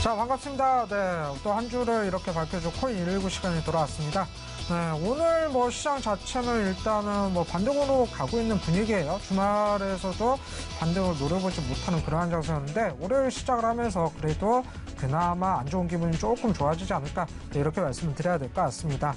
자, 반갑습니다. 네, 또 한 주를 이렇게 밝혀줄 코인 119 시간이 돌아왔습니다. 네, 오늘 뭐 시장 자체는 일단은 뭐 반등으로 가고 있는 분위기예요. 주말에서도 반등을 노려보지 못하는 그러한 장세였는데 월요일 시작을 하면서 그래도 그나마 안 좋은 기분이 조금 좋아지지 않을까, 네, 이렇게 말씀을 드려야 될 것 같습니다.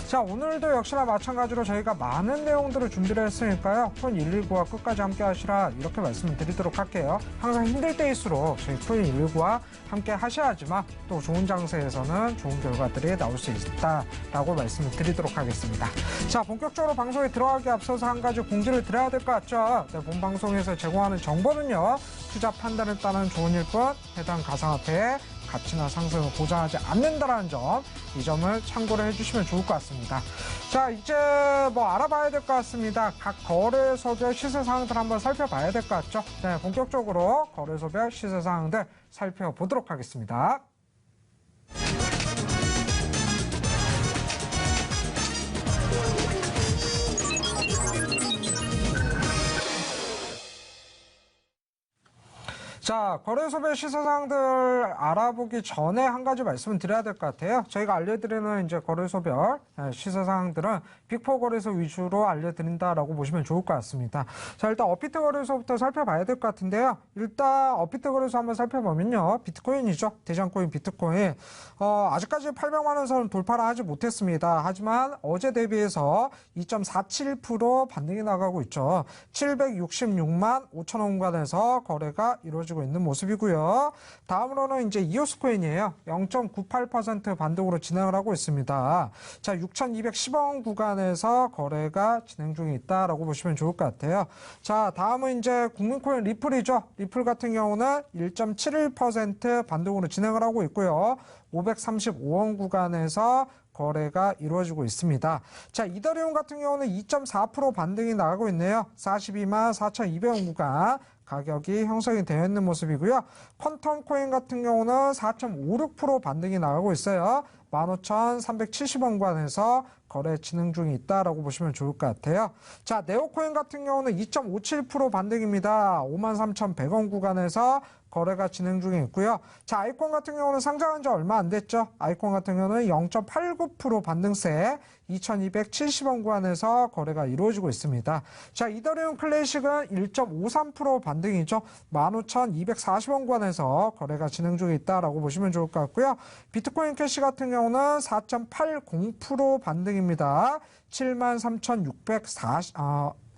자, 오늘도 역시나 마찬가지로 저희가 많은 내용들을 준비를 했으니까요. 코인 119와 끝까지 함께 하시라, 이렇게 말씀을 드리도록 할게요. 항상 힘들 때일수록 저희 코인 119와 함께 하셔야지만 또 좋은 장세에서는 좋은 결과들이 나올 수 있다라고 말씀을 드리도록 하겠습니다. 자, 본격적으로 방송에 들어가기 앞서서 한 가지 공지를 드려야 될 것 같죠. 네, 본 방송에서 제공하는 정보는요, 투자 판단에 따른 좋은 일뿐 해당 가상화폐의 가치나 상승을 보장하지 않는다는 점, 이 점을 참고를 해주시면 좋을 것 같습니다. 자, 이제 뭐 알아봐야 될 것 같습니다. 각 거래소별 시세 상황들 한번 살펴봐야 될 것 같죠. 네, 본격적으로 거래소별 시세 상황들 살펴보도록 하겠습니다. 자, 거래소별 시세상들 알아보기 전에 한 가지 말씀을 드려야 될 것 같아요. 저희가 알려드리는 이제 거래소별 시세상들은 빅4 거래소 위주로 알려드린다라고 보시면 좋을 것 같습니다. 자, 일단 업비트 거래소부터 살펴봐야 될 것 같은데요. 일단 업비트 거래소 한번 살펴보면요, 비트코인이죠. 대장코인 비트코인. 아직까지 800만 원 선 돌파를 하지 못했습니다. 하지만 어제 대비해서 2.47% 반등이 나가고 있죠. 766만 5천 원권에서 거래가 이루어지고 있는 모습이고요. 다음으로는 이제 이오스 코인이에요. 0.98% 반등으로 진행을 하고 있습니다. 자, 6,210원 구간에서 거래가 진행 중에 있다라고 보시면 좋을 것 같아요. 자, 다음은 이제 국민코인 리플이죠. 리플 같은 경우는 1.71% 반등으로 진행을 하고 있고요. 535원 구간에서 거래가 이루어지고 있습니다. 자, 이더리움 같은 경우는 2.4% 반등이 나가고 있네요. 42만 4,200원 구간 가격이 형성이 되어 있는 모습이고요. 퀀텀 코인 같은 경우는 4.56% 반등이 나가고 있어요. 15,370원 구간에서 거래 진행 중이 있다라고 보시면 좋을 것 같아요. 자, 네오코인 같은 경우는 2.57% 반등입니다. 53,100원 구간에서 거래가 진행 중에 있고요. 자, 아이콘 같은 경우는 상장한 지 얼마 안 됐죠. 아이콘 같은 경우는 0.89% 반등세 2,270원 구간에서 거래가 이루어지고 있습니다. 자, 이더리움 클래식은 1.53% 반등이죠. 15,240원 구간에서 거래가 진행 중에 있다라고 보시면 좋을 것 같고요. 비트코인 캐시 같은 경우는 4.80% 반등입니다.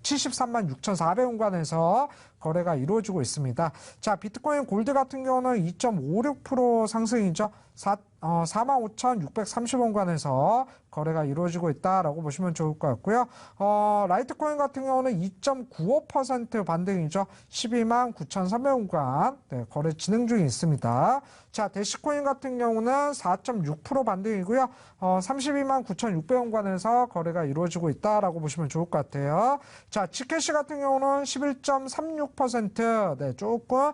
73만 6,400원 구간에서 거래가 이루어지고 있습니다. 자, 비트코인 골드 같은 경우는 2.56% 상승이죠. 45,630원 구간에서 거래가 이루어지고 있다라고 보시면 좋을 것 같고요. 라이트코인 같은 경우는 2.95% 반등이죠. 12만 9,300원 구간, 네, 거래 진행 중에 있습니다. 자, 대시코인 같은 경우는 4.6% 반등이고요. 32만 9,600원 구간에서 거래가 이루어지고 있다라고 보시면 좋을 것 같아요. 자, 지캐시 같은 경우는 11.36%, 네, 조금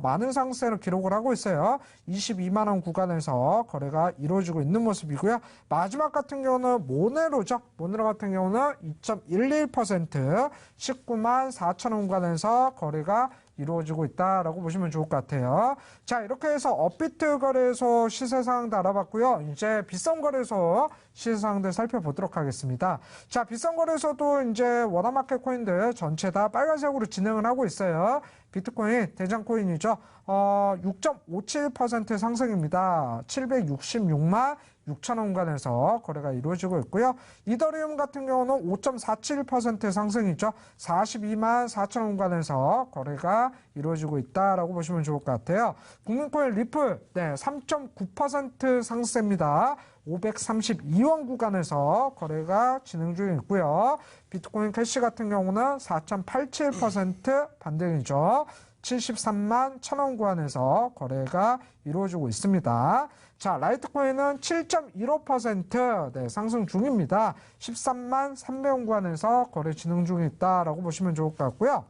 많은 상승세를 기록을 하고 있어요. 22만 원 구간에서 거래가 이루어지고 있는 모습이고요. 마지막 같은 경우는 모네로죠. 모네로 같은 경우는 2.11%, 19만 4천 원 구간에서 거래가 이루어지고 있다라고 보시면 좋을 것 같아요. 자, 이렇게 해서 업비트 거래소 시세상황도 알아봤고요. 이제 빗썸 거래소 시세상황들 살펴보도록 하겠습니다. 자, 빗썸 거래소도 이제 워낙마켓 코인들 전체 다 빨간색으로 진행을 하고 있어요. 비트코인, 대장코인이죠. 6.57% 상승입니다. 766만 6천원 구간에서 거래가 이루어지고 있고요. 이더리움 같은 경우는 5.47% 상승이죠. 42만 4천원 구간에서 거래가 이루어지고 있다라고 보시면 좋을 것 같아요. 국민코인 리플, 네, 3.9% 상승입니다. 532원 구간에서 거래가 진행 중에 있고요. 비트코인 캐시 같은 경우는 4.87% 반등이죠. 73만 1,000원 구간에서 거래가 이루어지고 있습니다. 자, 라이트코인은 7.15%, 네, 상승 중입니다. 13만 300원 구간에서 거래 진행 중에 있다라고 보시면 좋을 것 같고요.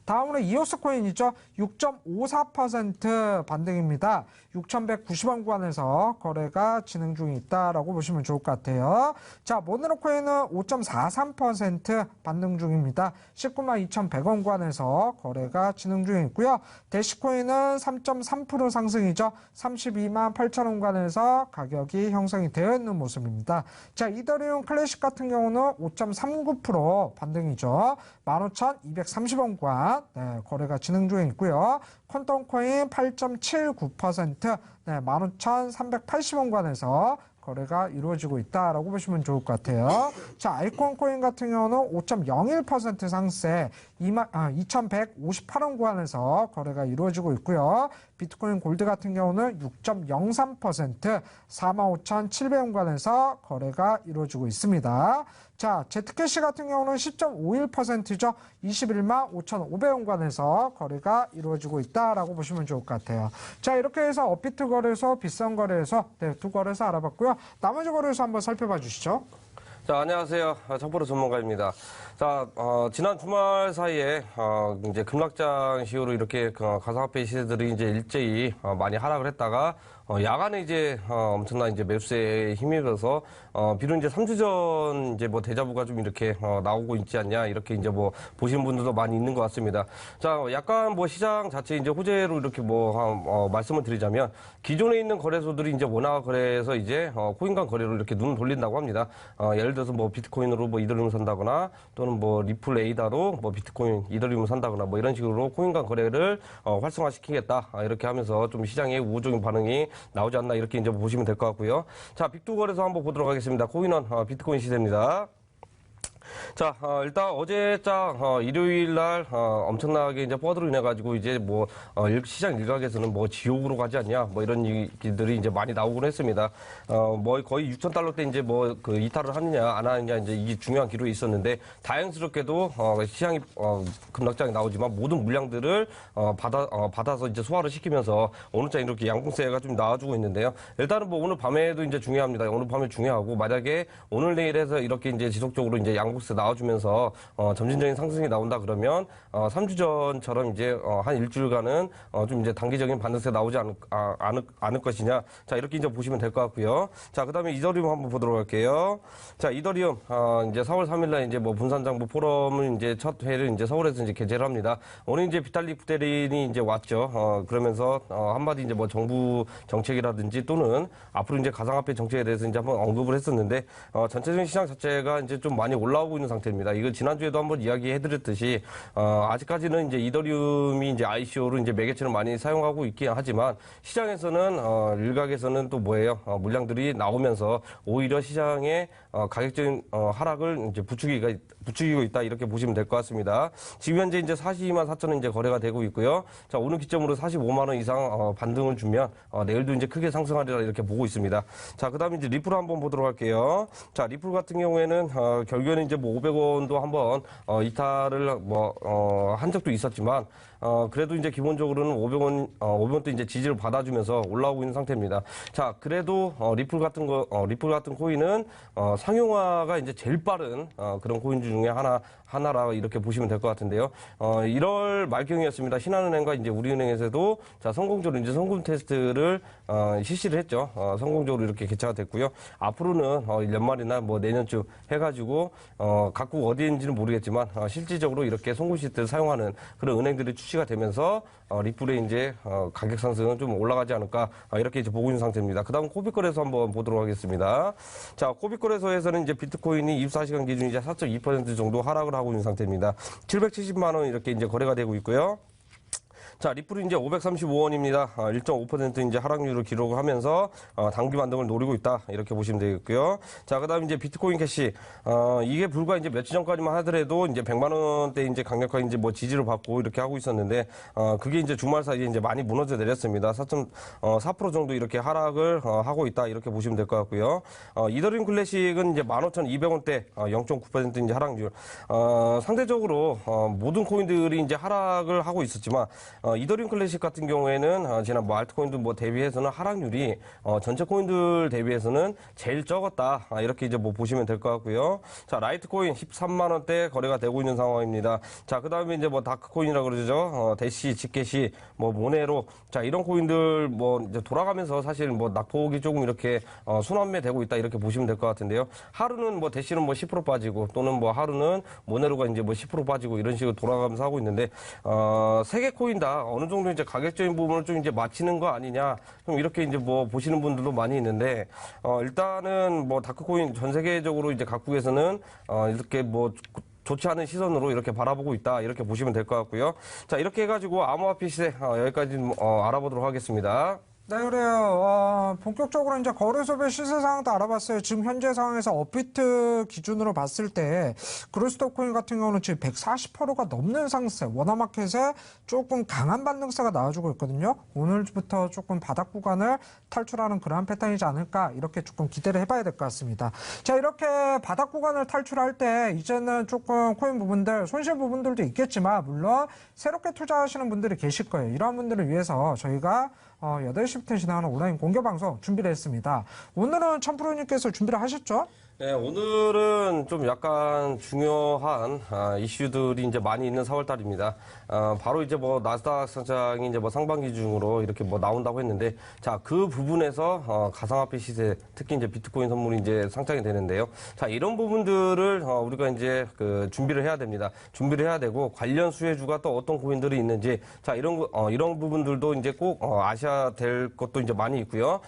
다음으로 이오스 코인이죠. 6.54% 반등입니다. 6,190원 구간에서 거래가 진행 중에 있다라고 보시면 좋을 것 같아요. 자, 모노로 코인은 5.43% 반등 중입니다. 19만 2,100원 구간에서 거래가 진행 중에 있고요. 대시코인은 3.3% 상승이죠. 32만 8천원 구간에서 가격이 형성이 되어 있는 모습입니다. 자, 이더리움 클래식 같은 경우는 5.39% 반등이죠. 15,230원 구간 거래가 진행 중에 있고요. 콘돈코인 8.79%, 15,380원 구간에서 거래가 이루어지고 있다라고 보시면 좋을 것 같아요. 자, 아이콘 코인 같은 경우는 5.01% 상세 2,158원 구간에서 거래가 이루어지고 있고요. 비트코인 골드 같은 경우는 6.03% 45,700원 구간에서 거래가 이루어지고 있습니다. 자, 제트캐시 같은 경우는 10.51%죠. 21만 5,500원 구간에서 거래가 이루어지고 있다라고 보시면 좋을 것 같아요. 자, 이렇게 해서 업비트 거래소, 비싼 거래소, 두 거래소 알아봤고요. 나머지 거래소 한번 살펴봐 주시죠. 자, 안녕하세요. 청포로 전문가입니다. 자, 지난 주말 사이에, 이제 급락장 시효로 이렇게 가상화폐 시세들이 이제 일제히 많이 하락을 했다가, 야간에 이제, 엄청난 이제 매수세에 힘입어서, 비록 이제 3주 전 이제 뭐 대자보가 좀 이렇게, 나오고 있지 않냐, 이렇게 이제 뭐 보시는 분들도 많이 있는 것 같습니다. 자, 약간 뭐 시장 자체 이제 호재로 이렇게 말씀을 드리자면, 기존에 있는 거래소들이 이제 원화 거래에서 이제, 코인 간 거래로 이렇게 눈을 돌린다고 합니다. 예를 들어서 뭐 비트코인으로 뭐 이더리움 산다거나, 또는 뭐 리플 에이다로 뭐 비트코인, 이더리움 산다거나 뭐 이런 식으로 코인 간 거래를 활성화시키겠다. 이렇게 하면서 좀 시장에 우호적인 반응이 나오지 않나 이렇게 이제 보시면 될 것 같고요. 자, 빅두 거래소 한번 보도록 하겠습니다. 코인원 비트코인 시세입니다. 자, 일단 어제자 일요일 날 엄청나게 이제 퍼드로 인해 가지고 이제 뭐 시장 일각에서는 뭐 지옥으로 가지 않냐 뭐 이런 얘기들이 이제 많이 나오곤 했습니다. 뭐 거의 6,000달러대 이제 뭐 그 이탈을 하느냐 안 하느냐 이제 이게 중요한 기로에 있었는데 다행스럽게도 시장이 급락장이 나오지만 모든 물량들을 받아서 이제 소화를 시키면서 오늘자 이렇게 양봉세가 좀 나와주고 있는데요. 일단은 뭐 오늘 밤에도 이제 중요합니다. 오늘 밤에 중요하고 만약에 오늘 내일에서 이렇게 이제 지속적으로 이제 양봉세 나와주면서 점진적인 상승이 나온다 그러면 3주 전처럼 이제 한 일주일간은 좀 이제 단기적인 반등세 나오지 않을 것이냐. 자, 이렇게 이제 보시면 될 것 같고요. 자, 그다음에 이더리움 한번 보도록 할게요. 자, 이더리움 이제 4월 3일 날 이제 뭐 분산장부 포럼을 이제 첫 회를 이제 서울에서 이제 개최를 합니다. 오늘 이제 비탈릭 부테린이 이제 왔죠. 그러면서 한마디 이제 뭐 정부 정책이라든지 또는 앞으로 이제 가상화폐 정책에 대해서 이제 한번 언급을 했었는데 전체적인 시장 자체가 이제 좀 많이 올라오고 있는 상태입니다. 이거 지난주에도 한번 이야기해드렸듯이 아직까지는 이제 이더리움이 이제 ICO로 이제 매개체를 많이 사용하고 있긴 하지만 시장에서는 일각에서는 또 뭐예요? 물량들이 나오면서 오히려 시장의 가격적인 하락을 이제 부추기고 있다 이렇게 보시면 될 것 같습니다. 지금 현재 이제 42만 4천원 이제 거래가 되고 있고요. 자, 오늘 기점으로 45만 원 이상 반등을 주면 내일도 이제 크게 상승하리라 이렇게 보고 있습니다. 자, 그다음에 이제 리플 한번 보도록 할게요. 자, 리플 같은 경우에는 결국에는 이제 뭐 500원도 한번 이탈을 한 적도 있었지만 그래도 이제 기본적으로는 500원대 이제 지지를 받아주면서 올라오고 있는 상태입니다. 자, 그래도 리플 같은 코인은 상용화가 이제 제일 빠른 그런 코인 중에 하나라 이렇게 보시면 될 것 같은데요. 1월 말경이었습니다. 신한은행과 이제 우리은행에서도 자, 성공적으로 이제 성금 테스트를 실시를 했죠. 성공적으로 이렇게 개최가 됐고요. 앞으로는 연말이나 뭐 내년쯤 해가지고 각국 어디인지는 모르겠지만 실질적으로 이렇게 송금 시스템을 사용하는 그런 은행들이 출시가 되면서 리플의 이제 가격 상승은 좀 올라가지 않을까 이렇게 이제 보고 있는 상태입니다. 그다음 코빗거래소 한번 보도록 하겠습니다. 자, 코빗거래소에서는 이제 비트코인이 24시간 기준 이제 4.2% 정도 하락을 하고 있는 상태입니다. 770만 원 이렇게 이제 거래가 되고 있고요. 자, 리플이 이제 535원입니다. 1.5% 이제 하락률을 기록을 하면서 단기 반등을 노리고 있다. 이렇게 보시면 되겠고요. 자, 그다음 이제 비트코인 캐시. 이게 불과 이제 며칠 전까지만 하더라도 이제 100만 원대 이제 강력한 이제 뭐 지지를 받고 이렇게 하고 있었는데 그게 이제 주말 사이에 이제 많이 무너져 내렸습니다. 4.4% 정도 이렇게 하락을 하고 있다. 이렇게 보시면 될 것 같고요. 이더리움 클래식은 이제 15,200원대 0.9% 이제 하락률. 상대적으로 모든 코인들이 이제 하락을 하고 있었지만 이더리움 클래식 같은 경우에는 지난 뭐 알트코인들 뭐 대비해서는 하락률이 전체 코인들 대비해서는 제일 적었다. 이렇게 이제 뭐 보시면 될 것 같고요. 자, 라이트코인 13만 원대 거래가 되고 있는 상황입니다. 자, 그다음에 이제 뭐 다크코인이라고 그러죠. 대시, 직계시, 뭐 모네로, 자, 이런 코인들 뭐 이제 돌아가면서 사실 뭐 낙폭이 조금 이렇게 순환매되고 있다 이렇게 보시면 될 것 같은데요. 하루는 뭐 대시는 뭐 10% 빠지고 또는 뭐 하루는 모네로가 이제 뭐 10% 빠지고 이런 식으로 돌아가면서 하고 있는데 세 개 코인 다 어느 정도 이제 가격적인 부분을 좀 이제 맞추는 거 아니냐 좀 이렇게 이제 뭐 보시는 분들도 많이 있는데 일단은 뭐 다크코인 전 세계적으로 이제 각국에서는 이렇게 뭐 좋지 않은 시선으로 이렇게 바라보고 있다 이렇게 보시면 될 것 같고요. 자, 이렇게 해가지고 암호화폐 시세 여기까지 알아보도록 하겠습니다. 네, 그래요. 본격적으로 이제 거래소별 시세 상황도 알아봤어요. 지금 현재 상황에서 업비트 기준으로 봤을 때, 그로스토코인 같은 경우는 지금 140%가 넘는 상세, 워너마켓에 조금 강한 반등세가 나와주고 있거든요. 오늘부터 조금 바닥 구간을 탈출하는 그러한 패턴이지 않을까, 이렇게 조금 기대를 해봐야 될 것 같습니다. 자, 이렇게 바닥 구간을 탈출할 때, 이제는 조금 코인 부분들, 손실 부분들도 있겠지만, 물론 새롭게 투자하시는 분들이 계실 거예요. 이러한 분들을 위해서 저희가 8시부터 진행하는 온라인 공개방송 준비를 했습니다. 오늘은 천프로님께서 준비를 하셨죠? 네, 오늘은 좀 약간 중요한 이슈들이 이제 많이 있는 4월달입니다. 바로 이제 뭐 나스닥 상장이 이제 뭐 상반기 중으로 이렇게 뭐 나온다고 했는데, 자, 그 부분에서 가상화폐 시세, 특히 이제 비트코인 선물이 이제 상장이 되는데요. 자, 이런 부분들을 우리가 이제 그 준비를 해야 됩니다. 준비를 해야 되고 관련 수혜주가 또 어떤 코인들이 있는지, 자, 이런 부분들도 이제 꼭 아셔야 될 것도 이제 많이 있고요.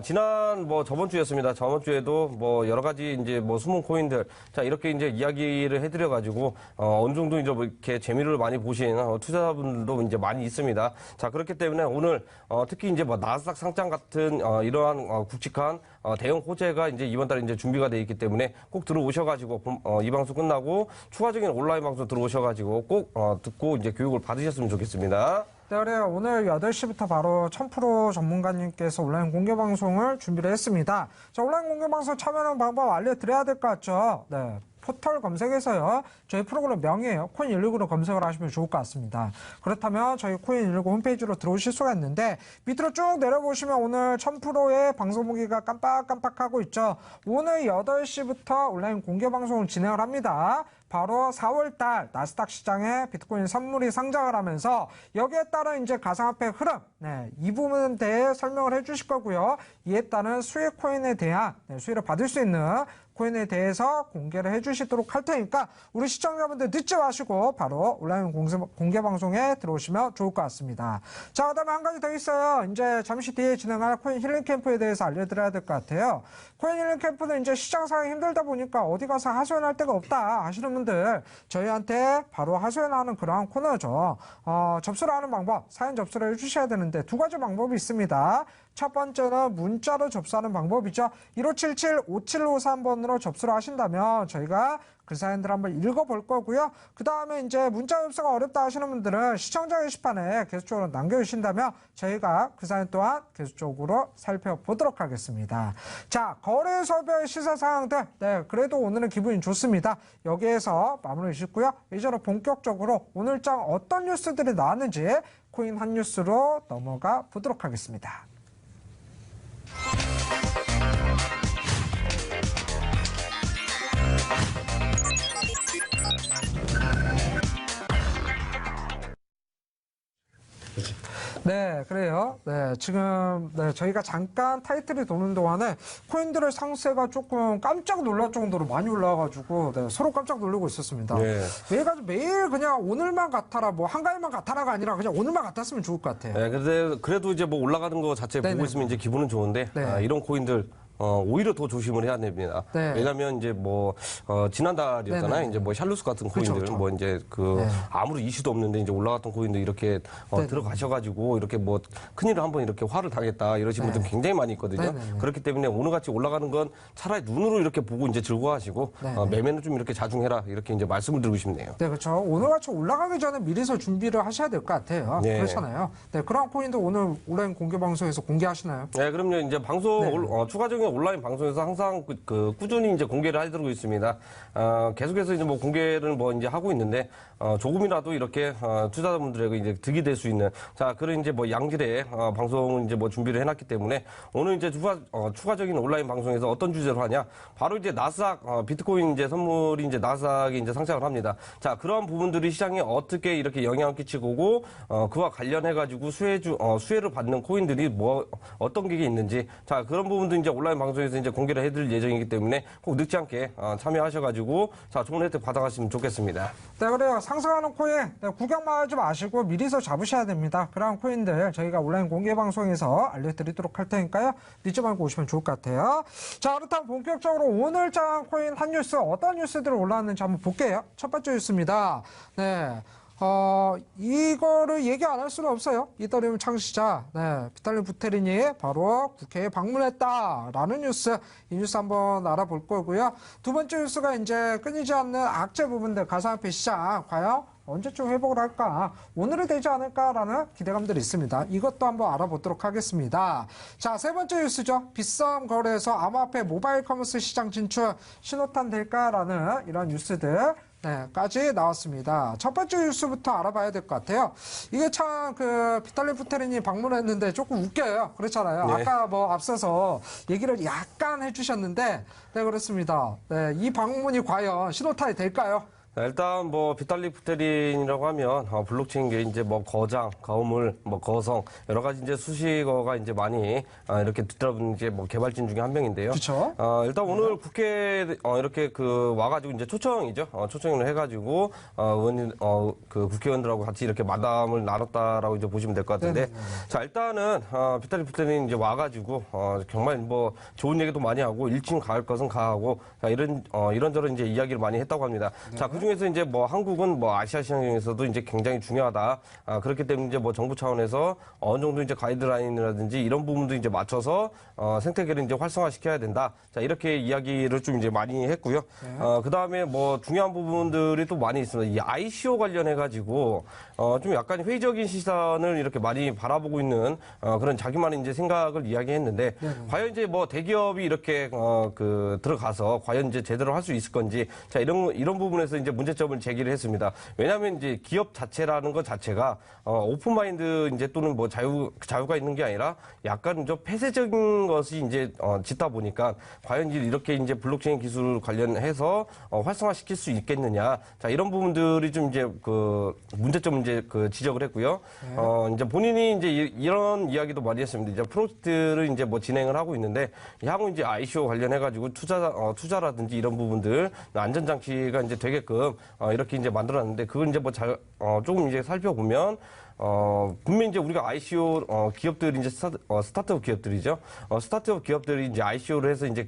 지난 뭐 저번 주였습니다. 저번 주에도 뭐 여러 가지 이제 뭐 숨은 코인들, 자, 이렇게 이제 이야기를 해드려가지고 어느 정도 이제 뭐 이렇게 재미를 많이 보신 투자자분들도 이제 많이 있습니다. 자, 그렇기 때문에 오늘 특히 이제 뭐 나스닥 상장 같은 이러한 굵직한 대형 호재가 이제 이번 달에 이제 준비가 돼 있기 때문에 꼭 들어오셔가지고 이 방송 끝나고 추가적인 온라인 방송 들어오셔가지고 꼭 듣고 이제 교육을 받으셨으면 좋겠습니다. 네, 그래요. 오늘 8시부터 바로 1000% 전문가님께서 온라인 공개방송을 준비를 했습니다. 자, 온라인 공개방송 참여하는 방법 알려드려야 될 것 같죠? 네. 포털 검색에서요. 저희 프로그램 명이에요. 코인119로 검색을 하시면 좋을 것 같습니다. 그렇다면 저희 코인119 홈페이지로 들어오실 수가 있는데 밑으로 쭉 내려보시면 오늘 1000%의 방송 보기가 깜빡깜빡하고 있죠. 오늘 8시부터 온라인 공개방송을 진행을 합니다. 바로 4월달 나스닥 시장에 비트코인 선물이 상장을 하면서 여기에 따른 이제 가상화폐 흐름, 이 부분에 대해 설명을 해주실 거고요. 이에 따른 수혜 코인에 대한 수혜를 받을 수 있는 코인에 대해서 공개를 해주시도록 할 테니까 우리 시청자분들 늦지 마시고 바로 온라인 공개 방송에 들어오시면 좋을 것 같습니다. 자, 그다음에 한 가지 더 있어요. 이제 잠시 뒤에 진행할 코인 힐링 캠프에 대해서 알려드려야 될 것 같아요. 코인 힐링 캠프는 이제 시장 상황이 힘들다 보니까 어디 가서 하소연할 데가 없다 하시는 분들 저희한테 바로 하소연하는 그러한 코너죠. 접수를 하는 방법, 사연 접수를 해주셔야 되는데 두 가지 방법이 있습니다. 첫 번째는 문자로 접수하는 방법이죠. 1577-5753번으로 접수를 하신다면 저희가 그 사연들 한번 읽어볼 거고요. 그 다음에 이제 문자 접수가 어렵다 하시는 분들은 시청자 게시판에 계속적으로 남겨주신다면 저희가 그 사연 또한 계속적으로 살펴보도록 하겠습니다. 자, 거래소별 시세 상황들. 네, 그래도 오늘은 기분이 좋습니다. 여기에서 마무리 짓고요. 이제는 본격적으로 오늘장 어떤 뉴스들이 나왔는지 코인 한 뉴스로 넘어가 보도록 하겠습니다. 네, 그래요. 네, 지금 저희가 잠깐 타이틀이 도는 동안에 코인들의 상세가 조금 깜짝 놀랄 정도로 많이 올라와가지고 서로 깜짝 놀라고 있었습니다. 네. 매일 그냥 오늘만 같아라, 뭐 한가위만 같아라가 아니라 그냥 오늘만 같았으면 좋을 것 같아요. 네, 그래도 이제 뭐 올라가는 거 자체 보고 있으면 이제 기분은 좋은데 네. 이런 코인들 오히려 더 조심을 해야 됩니다. 네. 왜냐면 이제 뭐 지난달이었잖아요. 네네. 이제 뭐 샬루스 같은 코인들 그렇죠. 뭐 이제 아무리 이슈도 없는데 이제 올라갔던 코인들 이렇게 들어가셔가지고 이렇게 뭐 큰일을 한번 이렇게 화를 당했다 이러신 분들 굉장히 많이 있거든요. 네네네. 그렇기 때문에 오늘같이 올라가는 건 차라리 눈으로 이렇게 보고 이제 즐거워하시고 매매는 좀 이렇게 자중해라 이렇게 이제 말씀을 드리고 싶네요. 네, 그렇죠. 오늘같이 올라가기 전에 미리서 준비를 하셔야 될 것 같아요. 네. 그렇잖아요. 네, 그런 코인도 오늘 온라인 공개 방송에서 공개하시나요? 네, 그럼요. 이제 방송 추가적인 온라인 방송에서 항상 꾸준히 이제 공개를 해드리고 있습니다. 계속해서 이제 뭐 공개를 뭐 이제 하고 있는데, 조금이라도 이렇게, 투자자분들에게 이제 득이 될 수 있는, 자, 그런 이제 뭐 양질의, 방송을 이제 뭐 준비를 해놨기 때문에, 오늘 이제 추가적인 온라인 방송에서 어떤 주제로 하냐, 바로 이제 나스닥, 비트코인 이제 선물이 이제 나스닥이 이제 상장을 합니다. 자, 그런 부분들이 시장에 어떻게 이렇게 영향을 끼치고, 그와 관련해가지고 수혜를 받는 코인들이 뭐, 어떤 게 있는지, 자, 그런 부분도 이제 온라인 방송에서 이제 공개를 해드릴 예정이기 때문에 꼭 늦지 않게 참여하셔가지고, 자, 좋은 혜택 받아가시면 좋겠습니다. 네, 그래요. 상승하는 코인 구경만 하지 마시고 미리서 잡으셔야 됩니다. 그런 코인들 저희가 온라인 공개 방송에서 알려드리도록 할 테니까요. 늦지 말고 오시면 좋을 것 같아요. 자, 그렇다면 본격적으로 오늘장 코인 한 뉴스 어떤 뉴스들이 올라왔는지 한번 볼게요. 첫 번째 뉴스입니다. 네. 이거를 얘기 안 할 수는 없어요. 이더리움 창시자, 비탈리 부테린이 바로 국회에 방문했다라는 뉴스. 이 뉴스 한번 알아볼 거고요. 두 번째 뉴스가 이제 끊이지 않는 악재 부분들, 가상화폐 시장, 과연 언제쯤 회복을 할까? 오늘은 되지 않을까라는 기대감들이 있습니다. 이것도 한번 알아보도록 하겠습니다. 자, 세 번째 뉴스죠. 빗썸 거래에서 암호화폐 모바일 커머스 시장 진출 신호탄 될까라는 이런 뉴스들. 네, 까지 나왔습니다. 첫 번째 뉴스부터 알아봐야 될 것 같아요. 이게 참, 비탈리 부테린이 방문했는데 조금 웃겨요. 그렇잖아요. 네. 아까 뭐 앞서서 얘기를 약간 해주셨는데, 네, 그렇습니다. 네, 이 방문이 과연 신호탄이 될까요? 자, 일단 뭐 비탈리 부테린이라고 하면 블록체인계 이제 뭐 거장, 거물, 뭐 거성 여러 가지 이제 수식어가 이제 많이 이렇게 듣다 이제 뭐 개발진 중에 한 명인데요. 그렇죠. 일단 오늘 국회 이렇게 와가지고 이제 초청이죠. 초청을 해가지고 의원님 국회의원들하고 같이 이렇게 마담을 나눴다라고 이제 보시면 될 것 같은데, 자, 일단은 비탈리 부테린 이제 와가지고 정말 뭐 좋은 얘기도 많이 하고 일침 가할 것은 가하고, 자, 이런저런 이제 이야기를 많이 했다고 합니다. 자, 그중에서 이제 뭐 한국은 뭐 아시아 시장에서도 이제 굉장히 중요하다. 그렇기 때문에 이제 뭐 정부 차원에서 어느 정도 이제 가이드라인이라든지 이런 부분도 이제 맞춰서 생태계를 이제 활성화시켜야 된다. 자, 이렇게 이야기를 좀 이제 많이 했고요. 그 다음에 뭐 중요한 부분들이 또 많이 있습니다. 이 ICO 관련해가지고 좀 약간 회의적인 시선을 이렇게 많이 바라보고 있는 그런 자기만의 이제 생각을 이야기했는데, 과연 이제 뭐 대기업이 이렇게 들어가서 과연 이제 제대로 할 수 있을 건지, 자, 이런 부분에서 이제 문제점을 제기를 했습니다. 왜냐하면 이제 기업 자체라는 것 자체가 오픈마인드 이제 또는 뭐 자유가 있는 게 아니라 약간 좀 폐쇄적인 것이 이제 짓다 보니까 과연 이렇게 이제 블록체인 기술 관련해서 활성화시킬 수 있겠느냐. 자, 이런 부분들이 좀 이제 문제점을 이제 지적을 했고요. 이제 본인이 이제 이런 이야기도 많이 했습니다. 이제 프로젝트를 이제 뭐 진행을 하고 있는데, 향후 이제 ICO 관련해가지고 투자라든지 이런 부분들 안전장치가 이제 되게끔 이렇게 이제 만들어놨는데, 그걸 이제 뭐 조금 이제 살펴보면, 분명히 이제 우리가 ICO, 기업들이 이제 스타트업 기업들이죠. 스타트업 기업들이 이제 ICO를 해서 이제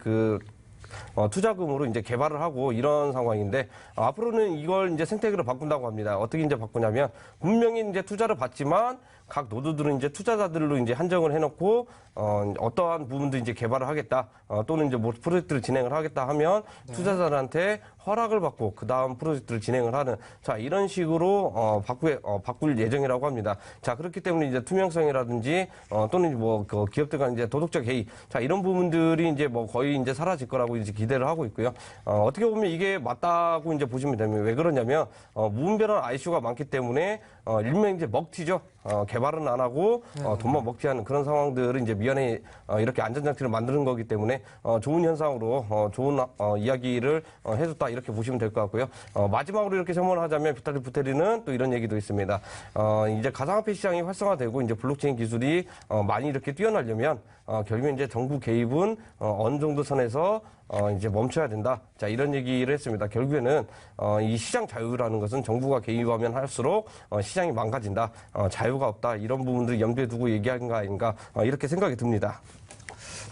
투자금으로 이제 개발을 하고 이런 상황인데, 앞으로는 이걸 이제 생태계로 바꾼다고 합니다. 어떻게 이제 바꾸냐면, 분명히 이제 투자를 받지만, 각 노드들은 이제 투자자들로 이제 한정을 해놓고, 어떠한 부분도 이제 개발을 하겠다, 또는 이제 뭐 프로젝트를 진행을 하겠다 하면 투자자들한테 허락을 받고 그 다음 프로젝트를 진행을 하는, 자, 이런 식으로 바꿀 예정이라고 합니다. 자, 그렇기 때문에 이제 투명성이라든지 또는 뭐 기업들 간 이제 도덕적 해이, 자, 이런 부분들이 이제 뭐 거의 이제 사라질 거라고 이제 기대를 하고 있고요. 어떻게 보면 이게 맞다고 이제 보시면 됩니다. 왜 그러냐면 무분별한 ICO가 많기 때문에 일명 이제 먹튀죠. 개발은 안 하고 돈만 먹튀하는 그런 상황들을 이제 미연에 이렇게 안전장치를 만드는 거기 때문에 좋은 현상으로 좋은 이야기를 해줬다, 이렇게 보시면 될 것 같고요. 마지막으로 이렇게 설명하자면 비탈리 부테린은 또 이런 얘기도 있습니다. 이제 가상화폐 시장이 활성화되고 이제 블록체인 기술이 많이 이렇게 뛰어나려면 결국엔 이제 정부 개입은 어느 정도 선에서 이제 멈춰야 된다. 자, 이런 얘기를 했습니다. 결국에는 이 시장 자유라는 것은 정부가 개입하면 할수록 시장이 망가진다. 자유가 없다. 이런 부분들을 염두에 두고 얘기한 거 아닌가, 이렇게 생각이 듭니다.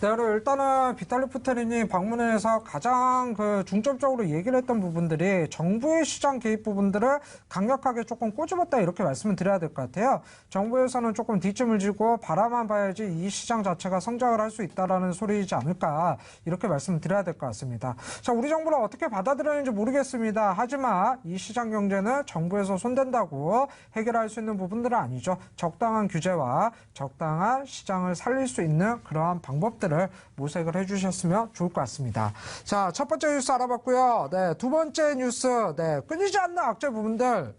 네, 그리고 일단은 비탈리 부테린이 방문해서 가장 중점적으로 얘기를 했던 부분들이 정부의 시장 개입 부분들을 강력하게 조금 꼬집었다, 이렇게 말씀을 드려야 될 것 같아요. 정부에서는 조금 뒷짐을 지고 바라만 봐야지 이 시장 자체가 성장을 할 수 있다라는 소리이지 않을까, 이렇게 말씀을 드려야 될 것 같습니다. 자, 우리 정부는 어떻게 받아들였는지 모르겠습니다. 하지만 이 시장 경제는 정부에서 손댄다고 해결할 수 있는 부분들은 아니죠. 적당한 규제와 적당한 시장을 살릴 수 있는 그러한 방법들 부분들을 모색을 해주셨으면 좋을 것 같습니다. 자, 첫 번째 뉴스 알아봤고요. 네, 두 번째 뉴스, 네, 끊이지 않는 악재 부분들.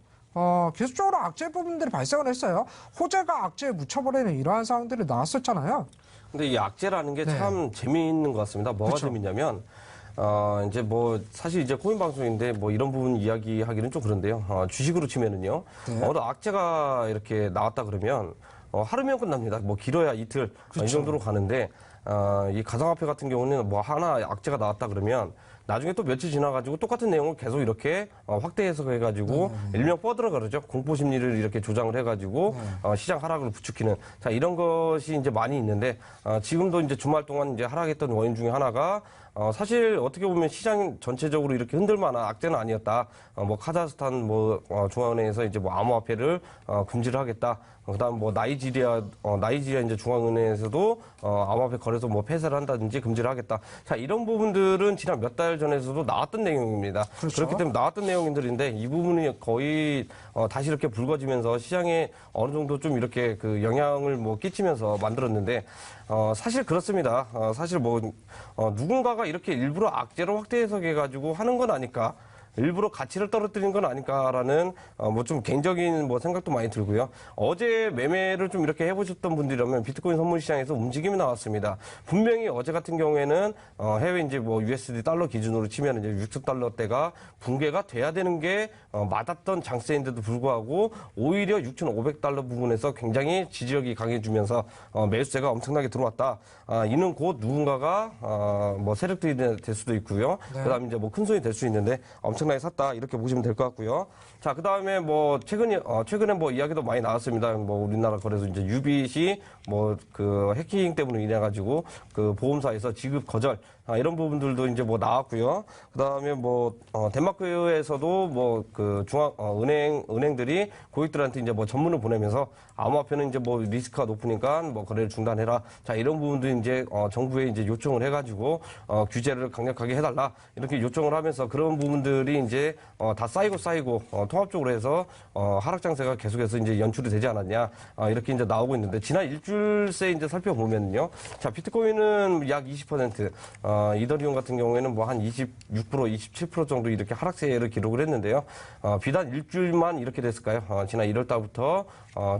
계속적으로 악재 부분들이 발생을 했어요. 호재가 악재에 묻혀버리는 이러한 상황들이 나왔었잖아요. 근데 이 악재라는 게 네. 참 재미있는 것 같습니다. 뭐가 그쵸. 재밌냐면, 이제 뭐, 사실 이제 코인 방송인데 뭐 이런 부분 이야기하기는 좀 그런데요. 주식으로 치면은요. 네. 어느 악재가 이렇게 나왔다 그러면, 하루면 끝납니다. 뭐 길어야 이틀, 이 정도로 가는데, 이 가상화폐 같은 경우는 뭐 하나 악재가 나왔다 그러면, 나중에 또 며칠 지나가지고 똑같은 내용을 계속 이렇게 확대 해석해가지고 일명 뻗들어 그러죠. 공포 심리를 이렇게 조장을 해가지고 시장 하락을 부추기는 자 이런 것이 이제 많이 있는데 지금도 이제 주말 동안 이제 하락했던 원인 중에 하나가 사실 어떻게 보면 시장 전체적으로 이렇게 흔들만한 악재는 아니었다. 뭐 카자흐스탄 뭐 중앙은행에서 이제 뭐 암호화폐를 금지를 하겠다. 그다음 뭐 나이지리아 이제 중앙은행에서도 암호화폐 거래소 뭐 폐쇄를 한다든지 금지를 하겠다. 자 이런 부분들은 지난 몇 달 전에서도 나왔던 내용입니다. 그렇죠. 그렇기 때문에 나왔던 내용들인데 이 부분이 거의 다시 이렇게 불거지면서 시장에 어느 정도 좀 이렇게 그 영향을 뭐 끼치면서 만들었는데 사실 그렇습니다. 사실 뭐 누군가가 이렇게 일부러 악재로 확대 해석해가지고 하는 건 아닐까. 일부러 가치를 떨어뜨린 건 아닐까라는 뭐 좀 개인적인 뭐 생각도 많이 들고요. 어제 매매를 좀 이렇게 해보셨던 분들이라면 비트코인 선물 시장에서 움직임이 나왔습니다. 분명히 어제 같은 경우에는 해외 이제 뭐 USD 달러 기준으로 치면 이제 6,000달러대가 붕괴가 돼야 되는 게 맞았던 장세인데도 불구하고 오히려 6,500달러 부분에서 굉장히 지지력이 강해지면서 매수세가 엄청나게 들어왔다. 이는 곧 누군가가 뭐 세력들이 될 수도 있고요. 네. 그다음에 이제 뭐 큰 손이 될 수 있는데 엄청나게 샀다 이렇게 보시면 될 것 같고요. 자 그다음에 뭐 최근에 뭐 이야기도 많이 나왔습니다. 뭐 우리나라 거래소 이제 유빗이 뭐 그 해킹 때문에 인해 가지고 그 보험사에서 지급 거절 이런 부분들도 이제 뭐 나왔고요. 그다음에 뭐 덴마크에서도 뭐 그 은행들이 고객들한테 이제 뭐 전문을 보내면서 암호화폐는 이제 뭐 리스크가 높으니까 뭐 거래를 중단해라. 자 이런 부분도 이제 정부에 이제 요청을 해가지고 규제를 강력하게 해달라 이렇게 요청을 하면서 그런 부분들이 이제 다 쌓이고 통합적으로 해서 하락 장세가 계속해서 이제 연출이 되지 않았냐 이렇게 이제 나오고 있는데 지난 일주일 새 이제 살펴보면요. 자 비트코인은 약 20%, 이더리움 같은 경우에는 뭐 한 26%, 27% 정도 이렇게 하락세를 기록을 했는데요. 비단 일주일만 이렇게 됐을까요? 지난 1월 달부터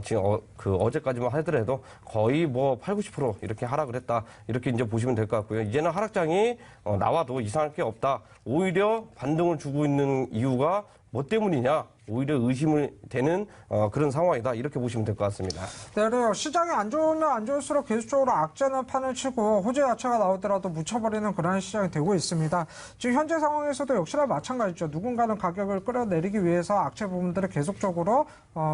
지금 어제까지만 하더라도 거의 뭐 8, 90% 이렇게 하락을 했다. 이렇게 이제 보시면 될 것 같고요. 이제는 하락장이 나와도 이상할 게 없다. 오히려 반등을 주고 있는 이유가 뭐 때문이냐? 오히려 의심이 되는 그런 상황이다. 이렇게 보시면 될 것 같습니다. 네, 그래요. 시장이 안 좋으면 안 좋을수록 계속적으로 악재는 판을 치고 호재 자체가 나오더라도 묻혀버리는 그런 시장이 되고 있습니다. 지금 현재 상황에서도 역시나 마찬가지죠. 누군가는 가격을 끌어내리기 위해서 악재 부분들을 계속적으로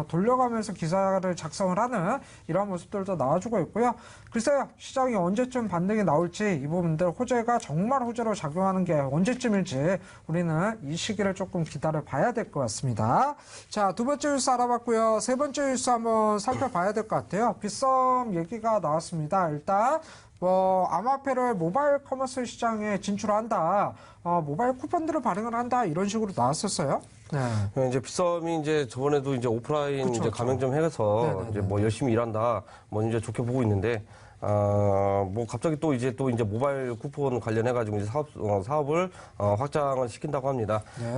돌려가면서 기사를 작성을 하는 이런 모습들도 나와주고 있고요. 글쎄요. 시장이 언제쯤 반등이 나올지 이 부분들 호재가 정말 호재로 작용하는 게 언제쯤일지 우리는 이 시기를 조금 기다려 봐야 될 것 같습니다. 자, 두 번째 뉴스 알아봤고요. 세 번째 뉴스 한번 살펴봐야 될 것 같아요. 빗썸 얘기가 나왔습니다. 일단 뭐 암호화폐를 모바일 커머스 시장에 진출한다. 모바일 쿠폰들을 발행을 한다. 이런 식으로 나왔었어요. 네. 이제 빗썸이 이제 저번에도 이제 오프라인 그쵸, 이제 그쵸. 가맹점 해서 네네네. 이제 뭐 열심히 일한다. 뭐 이제 좋게 보고 있는데 뭐 갑자기 또 이제 모바일 쿠폰 관련해가지고 이제 사업을 확장을 시킨다고 합니다. 네.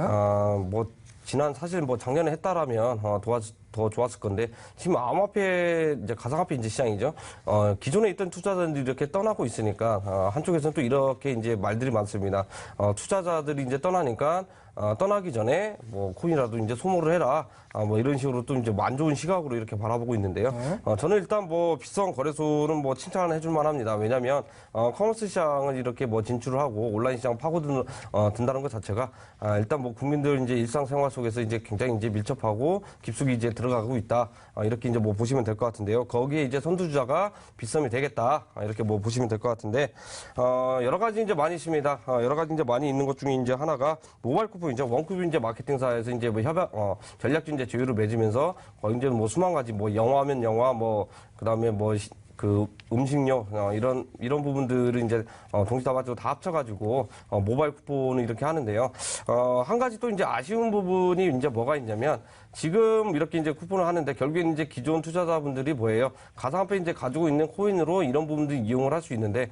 뭐 지난 사실 뭐 작년에 했다라면 더 좋았을 건데 지금 암호화폐 이제 가상화폐 이제 시장이죠. 기존에 있던 투자자들이 이렇게 떠나고 있으니까 한쪽에서는 또 이렇게 이제 말들이 많습니다. 투자자들이 이제 떠나니까 떠나기 전에 뭐 코인이라도 이제 소모를 해라. 뭐 이런 식으로 또 이제 안 좋은 시각으로 이렇게 바라보고 있는데요. 네. 저는 일단 뭐 빗썸 거래소는 뭐 칭찬을 해줄 만합니다. 왜냐하면 커머스 시장을 이렇게 뭐 진출을 하고 온라인 시장 든다는 것 자체가 일단 뭐 국민들 이제 일상생활 속에서 이제 굉장히 이제 밀접하고 깊숙이 이제 들어가고 있다. 이렇게 이제 뭐 보시면 될 것 같은데요. 거기에 이제 선두주자가 빗썸이 되겠다. 이렇게 뭐 보시면 될 것 같은데 여러 가지 이제 많이 있습니다. 여러 가지 이제 많이 있는 것 중에 이제 하나가 모바일 쿠폰이죠. 원큐브 이제 마케팅사에서 이제 뭐 전략적 이제 제휴를 맺으면서 이제 뭐 수만 가지 뭐 영화면 영화 뭐 그다음에 뭐 음식료 이런 부분들을 이제 동시다발적으로 다 합쳐가지고 모바일 쿠폰을 이렇게 하는데요. 한 가지 또 이제 아쉬운 부분이 이제 뭐가 있냐면 지금 이렇게 이제 쿠폰을 하는데 결국엔 이제 기존 투자자분들이 뭐예요? 가상화폐 이제 가지고 있는 코인으로 이런 부분들 이용을 할 수 있는데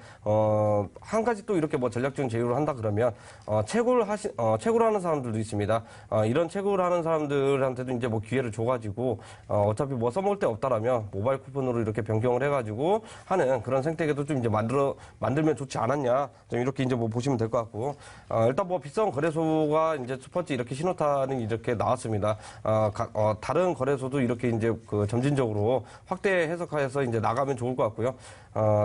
한 가지 또 이렇게 뭐 전략적인 제휴를 한다 그러면 채굴을 하는 사람들도 있습니다. 이런 채굴을 하는 사람들한테도 이제 뭐 기회를 줘가지고 어차피 뭐 써먹을 데 없다라면 모바일 쿠폰으로 이렇게 변경을 해가지고 하는 그런 생태계도 좀 이제 만들면 좋지 않았냐 좀 이렇게 이제 뭐 보시면 될 것 같고 일단 뭐 비싼 거래소가 이제 첫 번째 이렇게 신호탄이 이렇게 나왔습니다. 다른 거래소도 이렇게 이제 그 점진적으로 확대 해석해서 이제 나가면 좋을 것 같고요.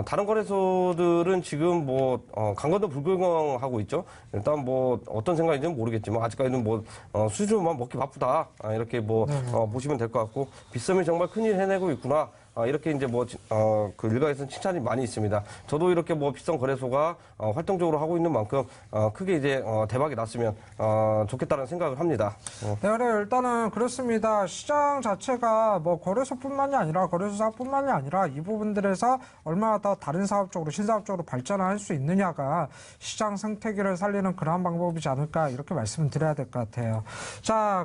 다른 거래소들은 지금 뭐 강건도 불구경하고 있죠. 일단 뭐 어떤 생각인지는 모르겠지만 아직까지는 뭐 수주만 먹기 바쁘다 이렇게 뭐 보시면 될 것 같고 빗썸이 정말 큰일 해내고 있구나. 이렇게 이제 그 일각에서는 칭찬이 많이 있습니다. 저도 이렇게 뭐 비싼 거래소가 활동적으로 하고 있는 만큼 크게 이제 대박이 났으면 좋겠다는 생각을 합니다. 네, 그래요. 일단은 그렇습니다. 시장 자체가 뭐 거래소뿐만이 아니라 거래소사뿐만이 아니라 이 부분들에서 얼마나 더 다른 사업적으로 신사업적으로 발전을 할 수 있느냐가 시장 생태계를 살리는 그러한 방법이지 않을까 이렇게 말씀을 드려야 될 것 같아요. 자.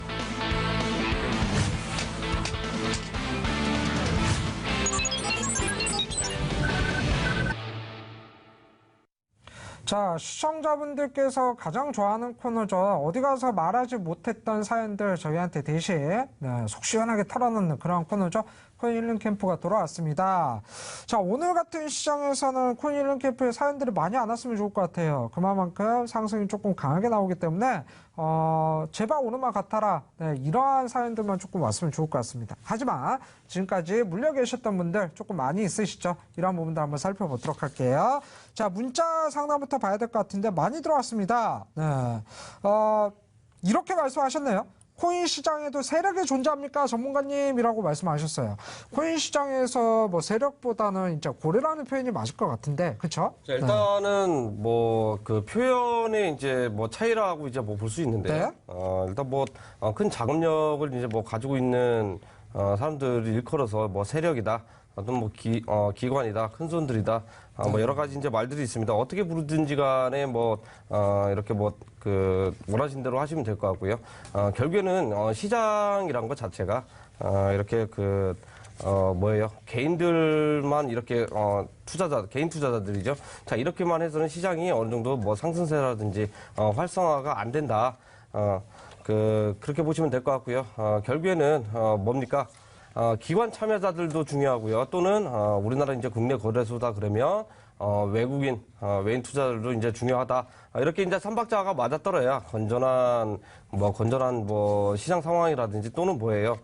자, 시청자분들께서 가장 좋아하는 코너죠. 어디 가서 말하지 못했던 사연들 저희한테 대신 속 시원하게 털어놓는 그런 코너죠. 코인 힐링 캠프가 돌아왔습니다. 자, 오늘 같은 시장에서는 코인 힐링 캠프의 사연들이 많이 안 왔으면 좋을 것 같아요. 그만큼 상승이 조금 강하게 나오기 때문에 제발 오늘만 같아라. 네, 이러한 사연들만 조금 왔으면 좋을 것 같습니다. 하지만 지금까지 물려 계셨던 분들 조금 많이 있으시죠? 이런 부분들 한번 살펴보도록 할게요. 자, 문자 상담부터 봐야 될 것 같은데 많이 들어왔습니다. 네. 이렇게 말씀하셨네요. 코인 시장에도 세력이 존재합니까? 전문가님이라고 말씀하셨어요. 코인 시장에서 뭐 세력보다는 이제 고래라는 표현이 맞을 것 같은데, 그쵸? 자, 일단은 뭐 그 표현의 이제 뭐 차이라고 이제 뭐 볼 수 있는데, 네. 일단 뭐 큰 자금력을 이제 뭐 가지고 있는 사람들이 일컬어서 뭐 세력이다. 어떤 뭐 기관이다, 큰 손들이다, 뭐 여러 가지 이제 말들이 있습니다. 어떻게 부르든지 간에 뭐 이렇게 뭐 원하신 대로 하시면 될 것 같고요. 결국에는 시장이란 것 자체가 이렇게 뭐예요? 개인들만 이렇게 개인 투자자들이죠. 자, 이렇게만 해서는 시장이 어느 정도 뭐 상승세라든지 활성화가 안 된다. 그렇게 보시면 될 것 같고요. 결국에는 뭡니까? 기관 참여자들도 중요하고요. 또는 우리나라 이제 국내 거래소다 그러면 외국인 외인 투자들도 이제 중요하다. 이렇게 이제 삼박자가 맞아떨어야 건전한 시장 상황이라든지 또는 뭐예요.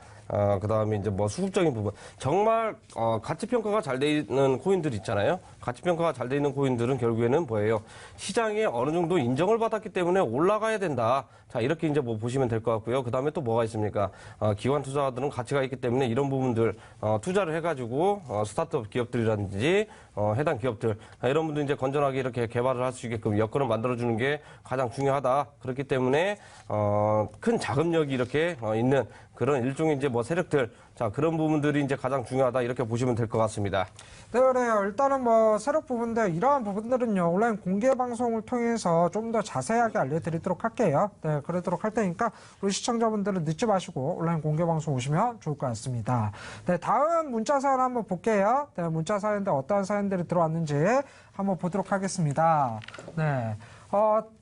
그다음에 이제 뭐 수급적인 부분. 정말 가치 평가가 잘 돼 있는 코인들 있잖아요. 가치 평가가 잘 돼 있는 코인들은 결국에는 뭐예요? 시장에 어느 정도 인정을 받았기 때문에 올라가야 된다. 자, 이렇게 이제 뭐 보시면 될 것 같고요. 그다음에 또 뭐가 있습니까? 기관 투자들은 가치가 있기 때문에 이런 부분들 투자를 해 가지고 스타트업 기업들이라든지 해당 기업들 이런 분들 이제 건전하게 이렇게 개발을 할 수 있게끔 여건을 만들어 주는 게 가장 중요하다. 그렇기 때문에 큰 자금력이 이렇게 있는 그런 일종의 이제 뭐 세력들, 자, 그런 부분들이 이제 가장 중요하다. 이렇게 보시면 될 것 같습니다. 네, 그래요. 일단은 뭐 세력 부분들, 이러한 부분들은요, 온라인 공개 방송을 통해서 좀 더 자세하게 알려드리도록 할게요. 네, 그러도록 할 테니까 우리 시청자분들은 늦지 마시고 온라인 공개 방송 오시면 좋을 것 같습니다. 네, 다음 문자 사연 한번 볼게요. 네, 문자 사연들 어떠한 사연들이 들어왔는지 한번 보도록 하겠습니다. 네.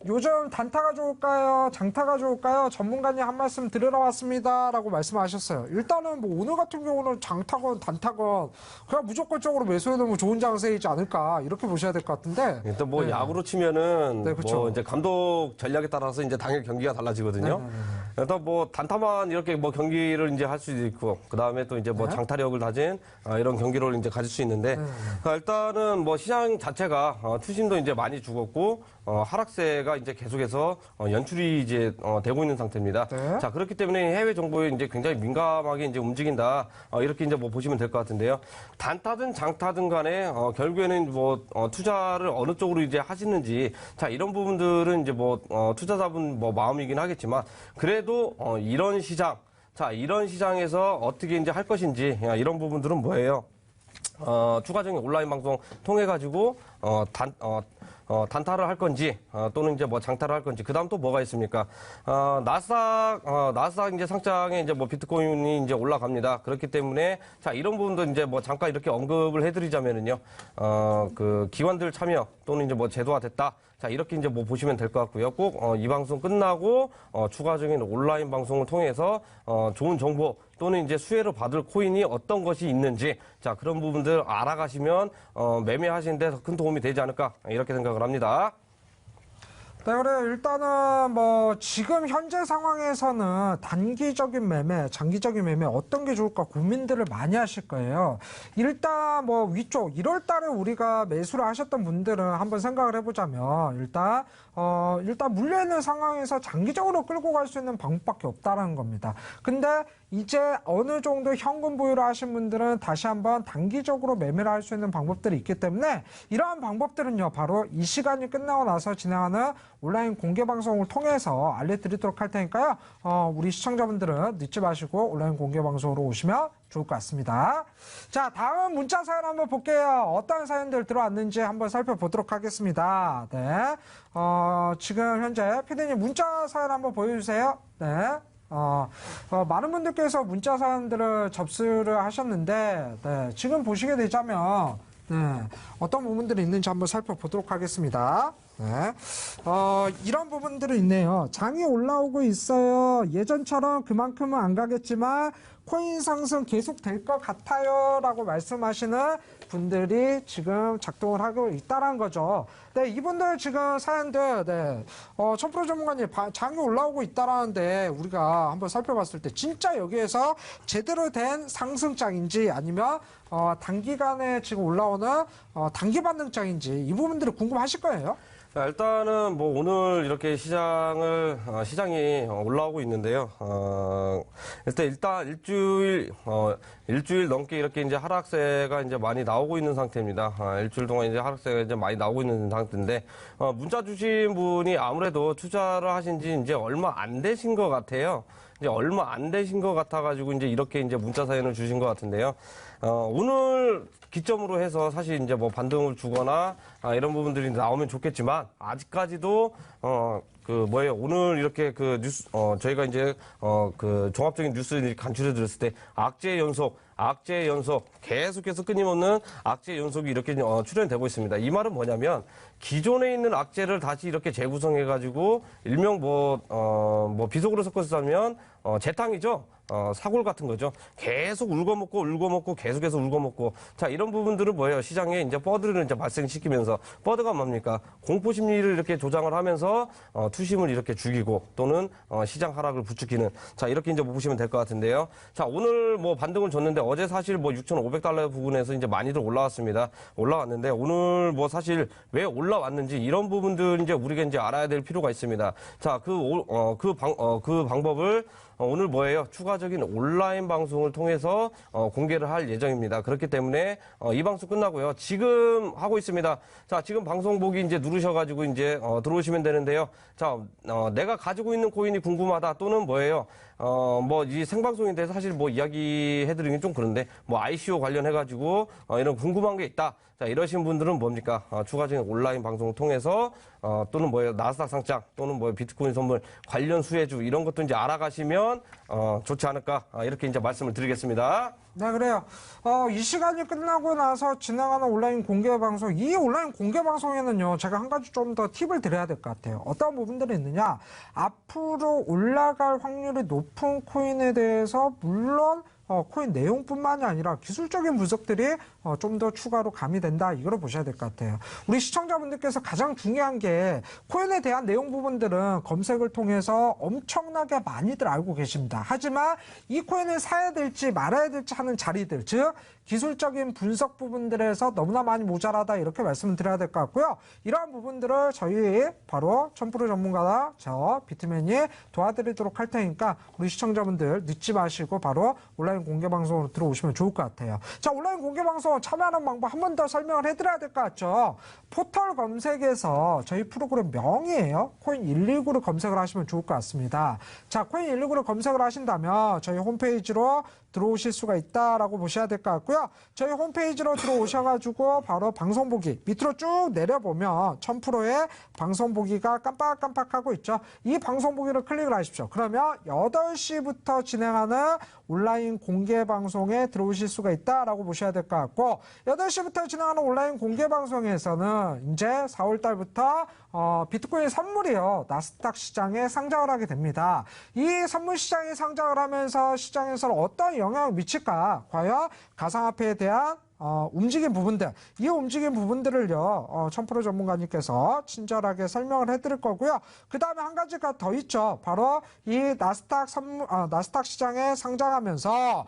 요즘 단타가 좋을까요? 장타가 좋을까요? 전문가님 한 말씀 들으러 왔습니다. 라고 말씀하셨어요. 일단은 뭐 오늘 같은 경우는 장타건 단타건 그냥 무조건적으로 매수해놓으면 좋은 장세이지 않을까 이렇게 보셔야 될 것 같은데. 일단 뭐 네. 야구로 치면은 네, 그쵸. 뭐 이제 감독 전략에 따라서 이제 당일 경기가 달라지거든요. 네. 일단 뭐 단타만 이렇게 뭐 경기를 이제 할 수도 있고 그 다음에 또 이제 뭐 네. 장타력을 다진 이런 경기를 이제 가질 수 있는데 일단은 뭐 시장 자체가 투심도 이제 많이 죽었고 하락세가 이제 계속해서 연출이 이제 되고 있는 상태입니다. 네. 자, 그렇기 때문에 해외 정보에 이제 굉장히 민감하게 이제 움직인다. 이렇게 이제 뭐 보시면 될 것 같은데요. 단타든 장타든 간에 결국에는 뭐 투자를 어느 쪽으로 이제 하시는지 자, 이런 부분들은 이제 뭐 투자자분 뭐 마음이긴 하겠지만 그래도 이런 시장 자, 이런 시장에서 어떻게 이제 할 것인지 이런 부분들은 뭐예요? 추가적인 온라인 방송 통해 가지고 단타를 할 건지 또는 이제 뭐 장타를 할 건지 그다음 또 뭐가 있습니까? 나스닥 이제 상장에 이제 뭐 비트코인이 이제 올라갑니다. 그렇기 때문에 자 이런 부분도 이제 뭐 잠깐 이렇게 언급을 해드리자면은요, 그 기관들 참여 또는 이제 뭐 제도화 됐다. 자 이렇게 이제 뭐 보시면 될 것 같고요. 꼭 이 방송 끝나고 추가적인 온라인 방송을 통해서 좋은 정보 또는 이제 수혜를 받을 코인이 어떤 것이 있는지 자 그런 부분들 알아가시면 매매하시는 데 더 큰 도움이 되지 않을까 이렇게 생각을 합니다. 네, 그래 일단은 뭐 지금 현재 상황에서는 단기적인 매매, 장기적인 매매 어떤 게 좋을까 고민들을 많이 하실 거예요. 일단 뭐 위쪽 1월 달에 우리가 매수를 하셨던 분들은 한번 생각을 해보자면 일단 물려있는 상황에서 장기적으로 끌고 갈 수 있는 방법밖에 없다라는 겁니다. 근데 이제 어느 정도 현금 보유를 하신 분들은 다시 한번 단기적으로 매매를 할 수 있는 방법들이 있기 때문에 이러한 방법들은요 바로 이 시간이 끝나고 나서 진행하는 온라인 공개 방송을 통해서 알려드리도록 할 테니까요. 우리 시청자분들은 늦지 마시고 온라인 공개 방송으로 오시면 좋을 것 같습니다. 자, 다음 문자 사연 한번 볼게요. 어떤 사연들 들어왔는지 한번 살펴보도록 하겠습니다. 네. 지금 현재 피디님 문자 사연 한번 보여주세요. 네. 많은 분들께서 문자 사연들을 접수를 하셨는데, 네. 지금 보시게 되자면, 네. 어떤 부분들이 있는지 한번 살펴보도록 하겠습니다. 네. 이런 부분들이 있네요. 장이 올라오고 있어요. 예전처럼 그만큼은 안 가겠지만 코인 상승 계속 될 것 같아요 라고 말씀하시는 분들이 지금 작동을 하고 있다는 거죠. 네, 이분들 지금 사연들, 네. 1000% 전문가님, 장이 올라오고 있다라는데 우리가 한번 살펴봤을 때 진짜 여기에서 제대로 된 상승장인지 아니면 단기간에 지금 올라오는 단기 반등장인지 이 부분들이 궁금하실 거예요. 자, 일단은 뭐 오늘 이렇게 시장이 올라오고 있는데요. 일단 일주일 넘게 이렇게 이제 하락세가 이제 많이 나오고 있는 상태입니다. 일주일 동안 이제 하락세가 이제 많이 나오고 있는 상태인데, 문자 주신 분이 아무래도 투자를 하신 지 이제 얼마 안 되신 것 같아요. 이제 얼마 안 되신 것 같아가지고 이제 이렇게 이제 문자 사연을 주신 것 같은데요. 오늘 기점으로 해서 사실 이제 뭐 반등을 주거나 이런 부분들이 나오면 좋겠지만 아직까지도 오늘 이렇게 그 뉴스 저희가 이제 그 종합적인 뉴스를 간추려 드렸을 때 악재 연속 계속해서 끊임없는 악재 연속이 이렇게 출현되고 있습니다. 이 말은 뭐냐면 기존에 있는 악재를 다시 이렇게 재구성해 가지고 일명 비속어로 섞어서 하면 재탕이죠. 사골 같은 거죠. 계속 울고먹고 계속해서 울고먹고. 자, 이런 부분들은 뭐예요? 시장에 이제 버드를 이제 발생시키면서, 버드가 뭡니까? 공포 심리를 이렇게 조장을 하면서, 투심을 이렇게 죽이고, 또는, 시장 하락을 부추기는. 자, 이렇게 이제 보시면 될 것 같은데요. 자, 오늘 뭐 반등을 줬는데, 어제 사실 뭐 6,500달러 부분에서 이제 많이들 올라왔습니다. 올라왔는데, 오늘 뭐 사실 왜 올라왔는지, 이런 부분들 이제 우리가 이제 알아야 될 필요가 있습니다. 자, 그 방법을, 오늘 뭐예요? 추가적인 온라인 방송을 통해서 공개를 할 예정입니다. 그렇기 때문에 이 방송 끝나고요. 지금 하고 있습니다. 자, 지금 방송 보기 이제 누르셔가지고 이제 들어오시면 되는데요. 자, 내가 가지고 있는 코인이 궁금하다 또는 뭐예요? 이 생방송인데 사실 뭐 이야기해드리긴 좀 그런데 뭐 ICO 관련해가지고 이런 궁금한 게 있다. 자, 이러신 분들은 뭡니까? 추가적인 온라인 방송을 통해서 또는 뭐예요? 나스닥 상장 또는 뭐 비트코인 선물 관련 수혜주 이런 것도 이제 알아가시면 좋지 않을까 이렇게 이제 말씀을 드리겠습니다. 네, 그래요. 이 시간이 끝나고 나서 진행하는 온라인 공개 방송, 이 온라인 공개 방송에는요, 제가 한 가지 좀 더 팁을 드려야 될 것 같아요. 어떤 부분들이 있느냐, 앞으로 올라갈 확률이 높은 코인에 대해서 물론 코인 내용뿐만이 아니라 기술적인 분석들이 좀 더 추가로 가미된다. 이걸 보셔야 될 것 같아요. 우리 시청자분들께서 가장 중요한 게 코인에 대한 내용 부분들은 검색을 통해서 엄청나게 많이들 알고 계십니다. 하지만 이 코인을 사야 될지 말아야 될지 하는 자리들, 즉 기술적인 분석 부분들에서 너무나 많이 모자라다 이렇게 말씀을 드려야 될 것 같고요. 이러한 부분들을 저희 바로 1000% 전문가다 저 비트맨이 도와드리도록 할 테니까 우리 시청자분들 늦지 마시고 바로 온라인 공개 방송으로 들어오시면 좋을 것 같아요. 자, 온라인 공개 방송 참여하는 방법 한 번 더 설명을 해드려야 될 것 같죠. 포털 검색에서 저희 프로그램 명이에요. 코인 119를 검색을 하시면 좋을 것 같습니다. 자, 코인 119를 검색을 하신다면 저희 홈페이지로 들어오실 수가 있다라고 보셔야 될 것 같고요. 저희 홈페이지로 들어오셔가지고 바로 방송 보기 밑으로 쭉 내려보면 1000%의 방송 보기가 깜빡깜빡하고 있죠. 이 방송 보기를 클릭을 하십시오. 그러면 8시부터 진행하는 온라인 공개 방송에 들어오실 수가 있다라고 보셔야 될 것 같고 8시부터 진행하는 온라인 공개 방송에서는 이제 4월 달부터 비트코인 선물이요. 나스닥 시장에 상장을 하게 됩니다. 이 선물 시장에 상장을 하면서 시장에서는 어떤 영향을 미칠까? 과연 가상화폐에 대한 움직인 부분들, 이 움직인 부분들을요, 1000% 전문가님께서 친절하게 설명을 해드릴 거고요. 그 다음에 한 가지가 더 있죠. 바로 이 나스닥 시장에 상장하면서,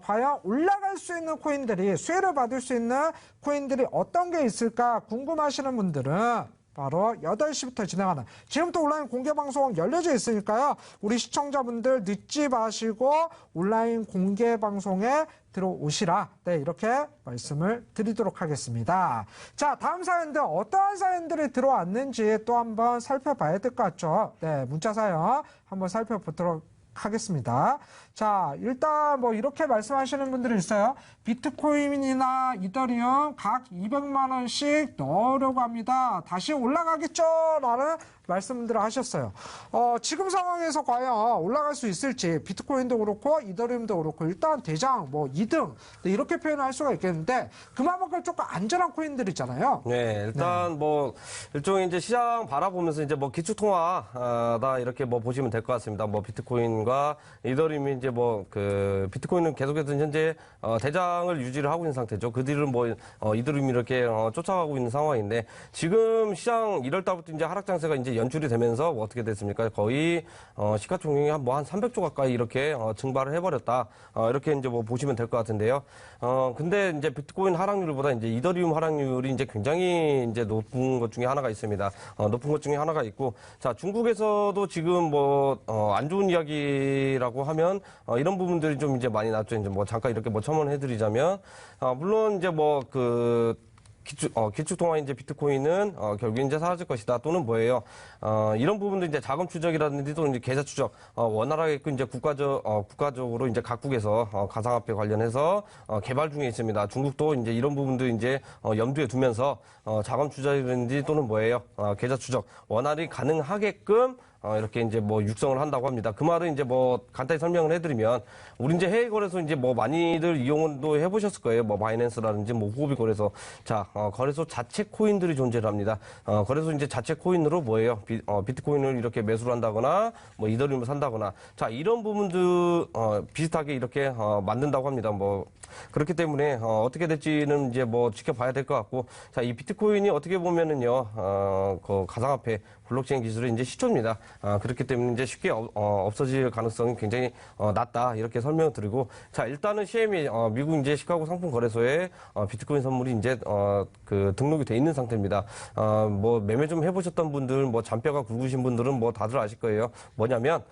과연 올라갈 수 있는 코인들이, 수혜를 받을 수 있는 코인들이 어떤 게 있을까 궁금하시는 분들은 바로 8시부터 진행하는 지금부터 온라인 공개 방송 열려져 있으니까요. 우리 시청자분들 늦지 마시고 온라인 공개 방송에 들어오시라. 네, 이렇게 말씀을 드리도록 하겠습니다. 자, 다음 사연들 어떠한 사연들이 들어왔는지 또 한번 살펴봐야 될 것 같죠. 네, 문자 사연 한번 살펴보도록 하겠습니다. 자, 일단 뭐 이렇게 말씀하시는 분들이 있어요. 비트코인이나 이더리움 각 200만 원씩 넣으려고 합니다. 다시 올라가겠죠? 라는 말씀들을 하셨어요. 지금 상황에서 과연 올라갈 수 있을지 비트코인도 그렇고 이더리움도 그렇고 일단 대장 뭐 2등 이렇게 표현할 수가 있겠는데 그만큼 조금 안전한 코인들 있잖아요. 네, 일단 뭐 일종의 이제 시장 바라보면서 이제 뭐 기축통화다 이렇게 뭐 보시면 될 것 같습니다. 뭐 비트코인과 이더리움이 이제 뭐 그 비트코인은 계속해서 현재 대장을 유지를 하고 있는 상태죠. 그 뒤를 뭐 이더리움이 이렇게 쫓아가고 있는 상황인데 지금 시장 1월 달부터 이제 하락 장세가 이제 연출이 되면서 뭐 어떻게 됐습니까? 거의 시가총액이 한 300조 가까이 이렇게 증발을 해버렸다. 이렇게 이제 뭐 보시면 될 것 같은데요. 근데 이제 비트코인 하락률보다 이제 이더리움 하락률이 이제 굉장히 이제 높은 것 중에 하나가 있습니다. 높은 것 중에 하나가 있고, 자, 중국에서도 지금 뭐 안 좋은 이야기라고 하면 이런 부분들이 좀 이제 많이 났죠. 이제 뭐 잠깐 이렇게 뭐 첨언해드리자면, 물론 이제 뭐 기축통화 이제 비트코인은 결국 이제 사라질 것이다 또는 뭐예요? 이런 부분도 이제 자금 추적이라든지 또 이제 계좌 추적 원활하게 이제 국가적으로 이제 각국에서 가상화폐 관련해서 개발 중에 있습니다. 중국도 이제 이런 부분도 이제 염두에 두면서 자금 추적이라든지 또는 뭐예요? 계좌 추적 원활히 가능하게끔 이렇게 이제 뭐 육성을 한다고 합니다. 그 말은 이제 뭐 간단히 설명을 해드리면 우리 이제 해외 거래소 이제 뭐 많이들 이용도 해보셨을 거예요. 뭐 바이낸스라든지 뭐 후오비 거래소. 자, 거래소 자체 코인들이 존재를 합니다. 거래소 이제 자체 코인으로 뭐예요? 비트코인을 이렇게 매수를 한다거나 뭐 이더리움을 산다거나. 자, 이런 부분도 비슷하게 이렇게 만든다고 합니다. 뭐 그렇기 때문에 어떻게 될지는 이제 뭐 지켜봐야 될 것 같고. 자, 이 비트코인이 어떻게 보면은요, 그 가상화폐 블록체인 기술의 이제 시초입니다. 그렇기 때문에 이제 쉽게 없어질 가능성이 굉장히 낮다 이렇게 설명을 드리고, 자, 일단은 CME 미국 이제 시카고 상품 거래소에 비트코인 선물이 이제 그 등록이 돼 있는 상태입니다. 뭐 매매 좀 해보셨던 분들, 뭐 잔뼈가 굵으신 분들은 뭐 다들 아실 거예요. 뭐냐면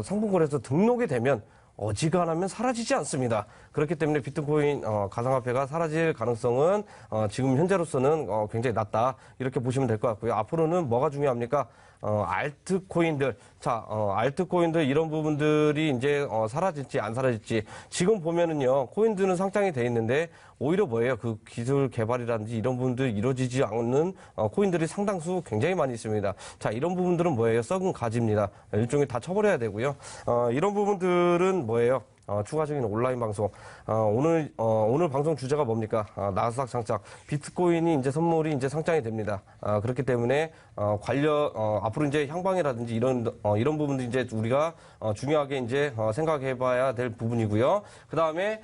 상품 거래소 등록이 되면 어지간하면 사라지지 않습니다. 그렇기 때문에 비트코인 가상화폐가 사라질 가능성은 지금 현재로서는 굉장히 낮다 이렇게 보시면 될 것 같고요. 앞으로는 뭐가 중요합니까? 알트코인들, 자, 알트코인들 이런 부분들이 이제 사라질지 안 사라질지 지금 보면은요 코인들은 상장이 돼 있는데 오히려 뭐예요? 그 기술 개발이라든지 이런 부분들이 이루어지지 않는 코인들이 상당수 굉장히 많이 있습니다. 자, 이런 부분들은 뭐예요? 썩은 가지입니다. 일종의 다 처벌해야 되고요. 이런 부분들은 뭐예요? 추가적인 온라인 방송. 오늘 방송 주제가 뭡니까? 나스닥 상장. 비트코인이 이제 선물이 이제 상장이 됩니다. 그렇기 때문에, 앞으로 이제 향방이라든지 이런 부분도 이제 우리가, 중요하게 이제, 생각해 봐야 될 부분이고요. 그 다음에,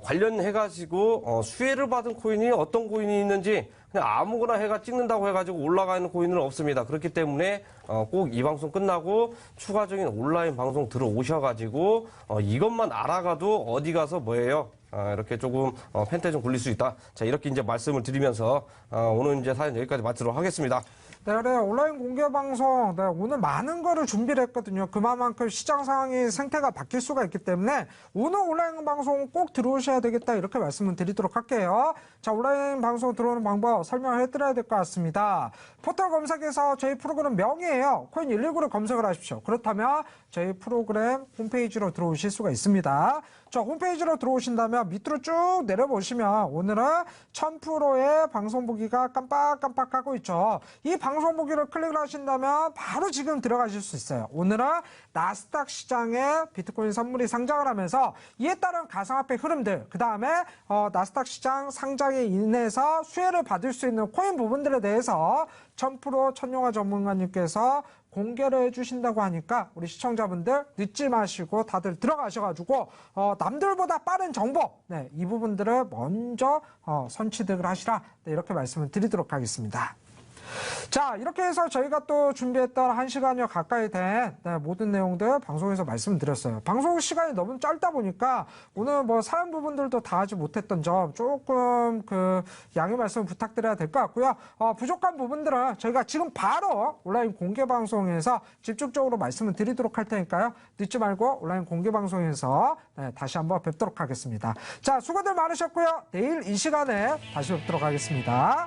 관련해가지고, 수혜를 받은 코인이 어떤 코인이 있는지, 그냥 아무거나 해가 찍는다고 해가지고 올라가는 코인은 없습니다. 그렇기 때문에 꼭 이 방송 끝나고 추가적인 온라인 방송 들어오셔가지고 이것만 알아가도 어디 가서 뭐예요? 이렇게 조금 펜테 좀 굴릴 수 있다. 자, 이렇게 이제 말씀을 드리면서 오늘 이제 사연 여기까지 마치도록 하겠습니다. 네, 그래 온라인 공개 방송 네, 오늘 많은 거를 준비를 했거든요. 그만큼 시장 상황이 생태가 바뀔 수가 있기 때문에 오늘 온라인 방송 꼭 들어오셔야 되겠다 이렇게 말씀을 드리도록 할게요. 자, 온라인 방송 들어오는 방법 설명을 해드려야 될 것 같습니다. 포털 검색에서 저희 프로그램 명이에요. 코인 119를 검색을 하십시오. 그렇다면 저희 프로그램 홈페이지로 들어오실 수가 있습니다. 자, 홈페이지로 들어오신다면 밑으로 쭉 내려보시면 오늘은 1000%의 방송 보기가 깜빡깜빡하고 있죠. 이 방송 보기를 클릭을 하신다면 바로 지금 들어가실 수 있어요. 오늘은 나스닥 시장에 비트코인 선물이 상장을 하면서 이에 따른 가상화폐 흐름들, 그 다음에 나스닥 시장 상장에 인해서 수혜를 받을 수 있는 코인 부분들에 대해서 1000% 천용화 전문가님께서 공개를 해주신다고 하니까 우리 시청자분들 늦지 마시고 다들 들어가셔가지고 남들보다 빠른 정보, 네, 이 부분들을 먼저 선취득을 하시라, 네, 이렇게 말씀을 드리도록 하겠습니다. 자, 이렇게 해서 저희가 또 준비했던 1시간여 가까이 된 모든 내용들 방송에서 말씀드렸어요. 방송 시간이 너무 짧다 보니까 오늘 뭐 사연 부분들도 다 하지 못했던 점 조금 양해 말씀 부탁드려야 될 것 같고요. 부족한 부분들은 저희가 지금 바로 온라인 공개 방송에서 집중적으로 말씀을 드리도록 할 테니까요. 늦지 말고 온라인 공개 방송에서 다시 한번 뵙도록 하겠습니다. 자, 수고들 많으셨고요. 내일 이 시간에 다시 뵙도록 하겠습니다.